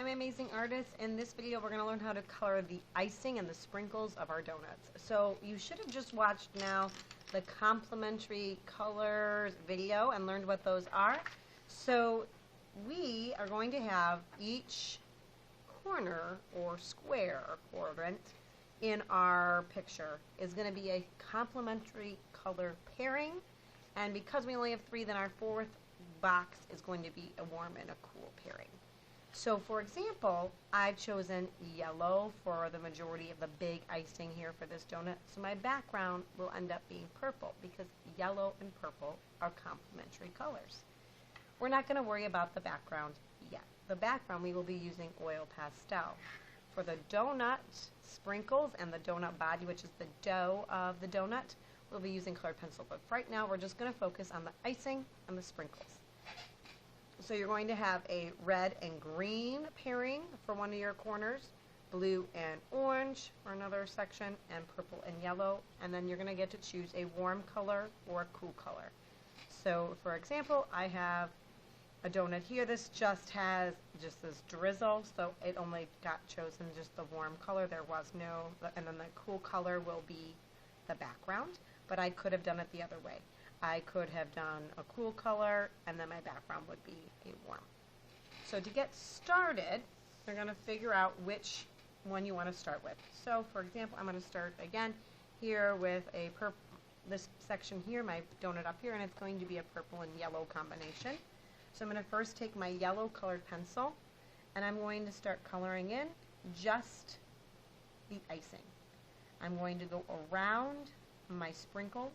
I'm Amazing Artist. In this video we're going to learn how to color the icing and the sprinkles of our donuts. So you should have just watched now the complementary colors video and learned what those are. So we are going to have each corner or square or quadrant in our picture is going to be a complementary color pairing, and because we only have 3, then our fourth box is going to be a warm and a cool pairing. So for example, I've chosen yellow for the majority of the big icing here for this donut, so my background will end up being purple because yellow and purple are complementary colors. We're not going to worry about the background yet. The background we will be using oil pastel. For the donut sprinkles and the donut body, which is the dough of the donut, we'll be using colored pencil, but right now we're just going to focus on the icing and the sprinkles. So you're going to have a red and green pairing for one of your corners, blue and orange for another section, and purple and yellow, and then you're going to get to choose a warm color or a cool color. So for example, I have a donut here. This just has just this drizzle, so it only got chosen just the warm color. There was no, and then the cool color will be the background, but I could have done it the other way. I could have done a cool color and then my background would be a warm. So to get started, you're going to figure out which one you want to start with. So for example, I'm going to start again here with a purple, this section here, my donut up here, and it's going to be a purple and yellow combination. So I'm going to first take my yellow colored pencil and I'm going to start coloring in just the icing. I'm going to go around my sprinkles.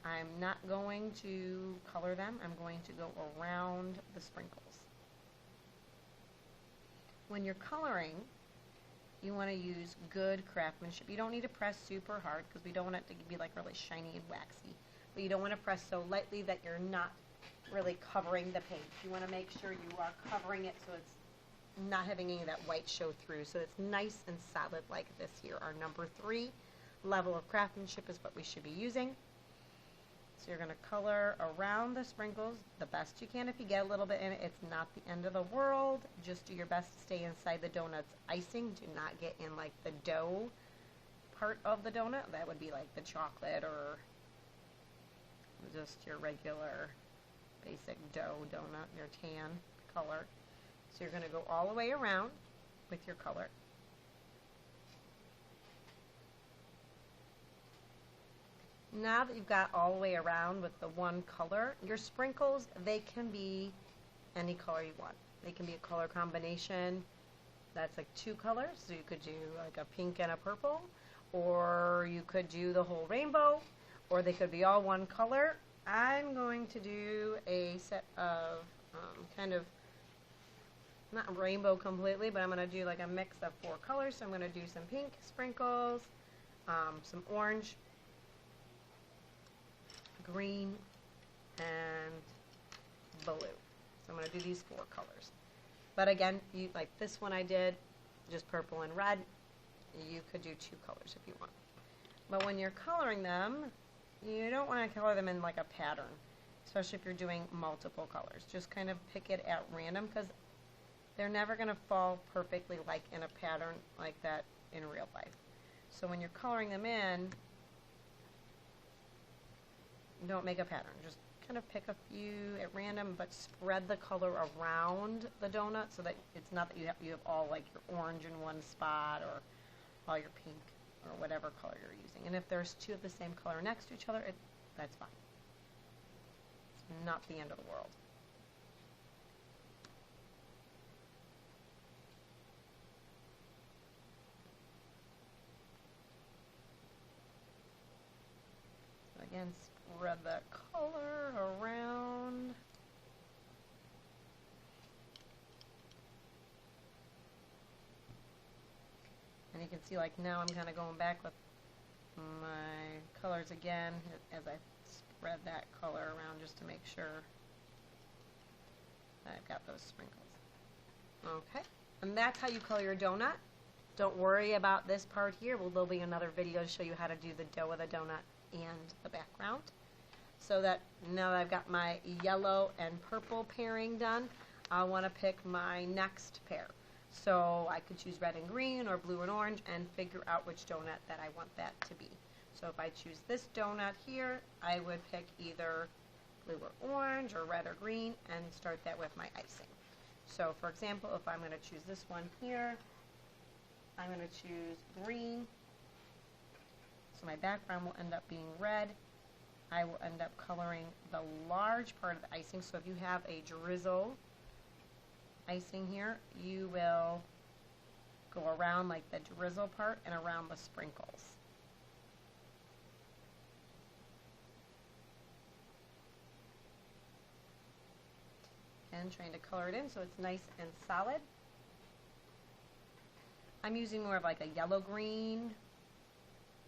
I'm not going to color them. I'm going to go around the sprinkles. When you're coloring, you want to use good craftsmanship. You don't need to press super hard because we don't want it to be like really shiny and waxy. But you don't want to press so lightly that you're not really covering the paint. You want to make sure you are covering it so it's not having any of that white show through. So it's nice and solid like this here. Our number 3 level of craftsmanship is what we should be using. So you're going to color around the sprinkles the best you can. If you get a little bit in it, it's not the end of the world. Just do your best to stay inside the donut's icing. Do not get in like the dough part of the donut. That would be like the chocolate or just your regular basic dough donut, your tan color. So you're going to go all the way around with your color. Now that you've got all the way around with the one color, your sprinkles, they can be any color you want. They can be a color combination that's like 2 colors, so you could do like a pink and a purple, or you could do the whole rainbow, or they could be all one color. I'm going to do a set of kind of, not rainbow completely, but I'm going to do like a mix of 4 colors. So I'm going to do some pink sprinkles, some orange, green, and blue. So I'm going to do these 4 colors. But again, you like this one I did, just purple and red. You could do 2 colors if you want. But when you're coloring them, you don't want to color them in like a pattern, especially if you're doing multiple colors. Just kind of pick it at random because they're never going to fall perfectly like in a pattern like that in real life. So when you're coloring them in, don't make a pattern. Just kind of pick a few at random, but spread the color around the donut so that it's not that you have all like your orange in one spot or all your pink or whatever color you're using. And if there's 2 of the same color next to each other, that's fine. It's not the end of the world. So again, spread that color around. And you can see like now I'm kind of going back with my colors again as I spread that color around just to make sure that I've got those sprinkles. Okay, and that's how you color your donut. Don't worry about this part here. Well, there'll be another video to show you how to do the dough of the donut and the background. So that now that I've got my yellow and purple pairing done, I want to pick my next pair. So I could choose red and green or blue and orange and figure out which donut that I want that to be. So if I choose this donut here, I would pick either blue or orange or red or green and start that with my icing. So for example, if I'm going to choose this one here, I'm going to choose green. So my background will end up being red. I will end up coloring the large part of the icing. So if you have a drizzle icing here, you will go around like the drizzle part and around the sprinkles. And trying to color it in so it's nice and solid. I'm using more of like a yellow-green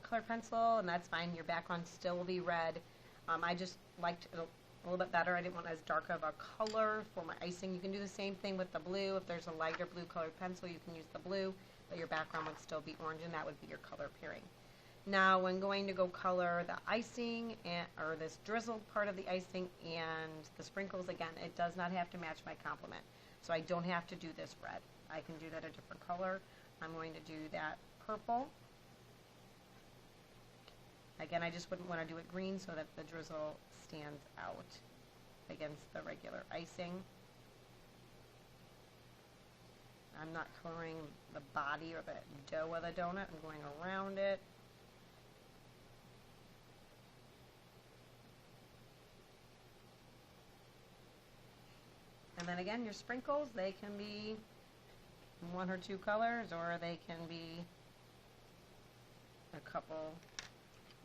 colored pencil, and that's fine. Your background still will be red. I just liked it a little bit better. I didn't want as dark of a color for my icing. You can do the same thing with the blue. If there's a lighter blue colored pencil, you can use the blue, but your background would still be orange, and that would be your color pairing. Now, when going to go color the icing, or this drizzled part of the icing and the sprinkles, again, it does not have to match my complement. So I don't have to do this red. I can do that a different color. I'm going to do that purple. Again, I just wouldn't want to do it green so that the drizzle stands out against the regular icing. I'm not coloring the body or the dough of the donut. I'm going around it. And then again, your sprinkles, they can be one or two colors, or they can be a couple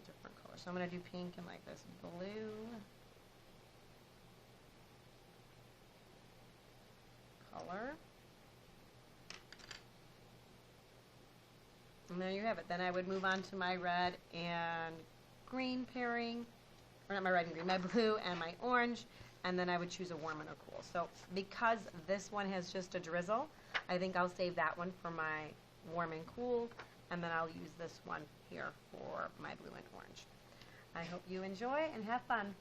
different colors. So I'm going to do pink and like this blue color. And there you have it. Then I would move on to my red and green pairing, or not my red and green, my blue and my orange, and then I would choose a warm and a cool. So because this one has just a drizzle, I think I'll save that one for my warm and cool, and then I'll use this one here for my blue and orange. I hope you enjoy and have fun.